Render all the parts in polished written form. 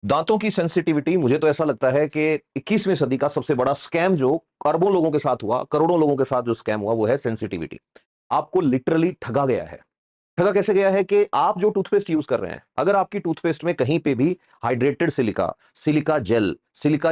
दांतों की सेंसिटिविटी, मुझे तो ऐसा लगता है कि 21वीं सदी का सबसे बड़ा स्कैम जो अरबों लोगों के साथ हुआ, करोड़ों लोगों के साथ जो स्कैम हुआ, वो है सेंसिटिविटी। आपको लिटरली ठगा गया है। ठगा कैसे गया है कि आप जो टूथपेस्ट यूज कर रहे हैं, अगर आपकी टूथपेस्ट में कहीं पे भी हाइड्रेटेड सिलिका, सिलिका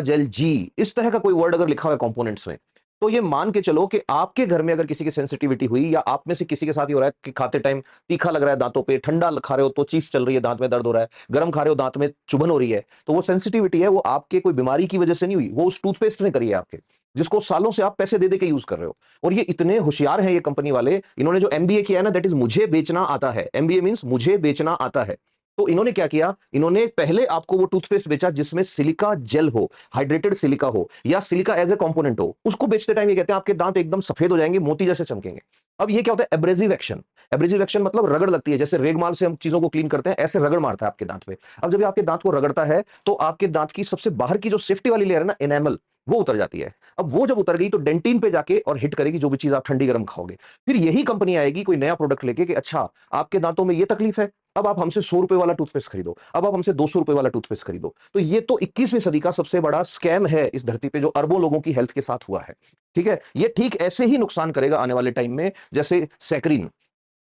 जेल जी, इस तरह का कोई वर्ड अगर लिखा हुआ है कंपोनेंट्स में, तो ये मान के चलो कि आपके घर में अगर किसी की सेंसिटिविटी हुई, या आप में से किसी के साथ ही हो रहा है कि खाते टाइम तीखा लग रहा है दांतों पे, ठंडा खा रहे हो तो चीस चल रही है, दांत में दर्द हो रहा है, गर्म खा रहे हो दांत में चुभन हो रही है, तो वो सेंसिटिविटी है, वो आपके कोई बीमारी की वजह से नहीं हुई, वो उस टूथपेस्ट ने करी है आपके, जिसको सालों से आप पैसे दे दे के यूज कर रहे हो। और ये इतने होशियार हैं ये कंपनी वाले, इन्होंने जो एमबीए किया है ना, दैट इज मुझे बेचना आता है। एमबीए मींस मुझे बेचना आता है। तो इन्होंने क्या किया, इन्होंने पहले आपको वो टूथपेस्ट बेचा जिसमें सिलिका जेल हो, हाइड्रेटेड सिलिका हो, या सिलिका एज ए कंपोनेंट हो। उसको बेचते टाइम ये कहते हैं आपके दांत एकदम सफेद हो जाएंगे, मोती जैसे चमकेंगे। अब ये क्या होता है, एब्रेसिव एक्शन। एब्रेसिव एक्शन मतलब रगड़ लगती है, जैसे रेगमाल से हम चीजों को क्लीन करते हैं, ऐसे रगड़ मारता है आपके दांत पे। अब जब ये आपके दांत को रगड़ता है, तो आपके दांत की सबसे बाहर की जो सेफ्टी वाली लेयर है ना, एनामल, वो उतर जाती है। अब वो जब उतर गई तो डेंटिन पे जाके और हिट करेगी जो भी चीज आप ठंडी गर्म खाओगे। फिर यही कंपनी आएगी कोई नया प्रोडक्ट लेके कि अच्छा, आपके दांतों में ये तकलीफ है, अब आप हमसे 100 रुपए वाला टूथपेस्ट खरीदो, अब आप हमसे 200 रुपए वाला टूथपेस्ट खरीदो। तो ये तो 21वीं सदी का सबसे बड़ा स्कैम है इस धरती पे, जो अरबों लोगों की हेल्थ के साथ हुआ है। ठीक है, ये ठीक ऐसे ही नुकसान करेगा आने वाले टाइम में, जैसे सैकरीन,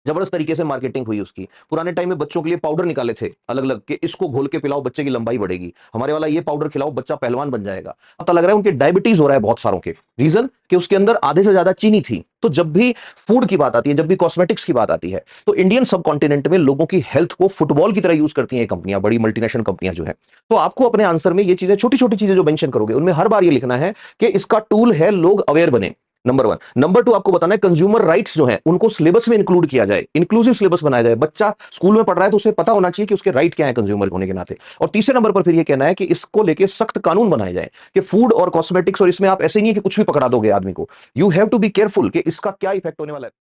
जबरदस्त तरीके से मार्केटिंग हुई उसकी। पुराने टाइम में बच्चों के लिए पाउडर निकाले थे अलग अलग, कि इसको घोल के पिलाओ बच्चे की लंबाई बढ़ेगी, हमारे वाला ये पाउडर खिलाओ बच्चा पहलवान बन जाएगा। पता लग रहा है उनके डायबिटीज हो रहा है बहुत सारों के, रीजन कि उसके अंदर आधे से ज्यादा चीनी थी। तो जब भी फूड की बात आती है, जब भी कॉस्मेटिक्स की बात आती है, तो इंडियन सब कॉन्टिनेंट में लोगों की हेल्थ को फुटबॉल की तरह यूज करती हैं कंपनियां, बड़ी मल्टीनेशनल कंपनियां जो है। तो आपको अपने आंसर में ये चीजें, छोटी छोटी चीजें जो मेंशन करोगे, उनमें हर बार ये लिखना है कि इसका टूल है लोग अवेयर बने, नंबर वन। नंबर टू, आपको बताना है कंज्यूमर राइट्स जो है उनको सिलेबस में इंक्लूड किया जाए, इंक्लूसिव सिलेबस बनाया जाए। बच्चा स्कूल में पढ़ रहा है तो उसे पता होना चाहिए कि उसके राइट क्या है कंज्यूमर होने के नाते। और तीसरे नंबर पर फिर ये कहना है कि इसको लेके सख्त कानून बनाए जाए कि फूड और कॉस्मेटिक्स, और इसमें आप ऐसे नहीं है कि कुछ भी पकड़ा दोगे आदमी को, you have to be careful कि इसका क्या इफेक्ट होने वाला है।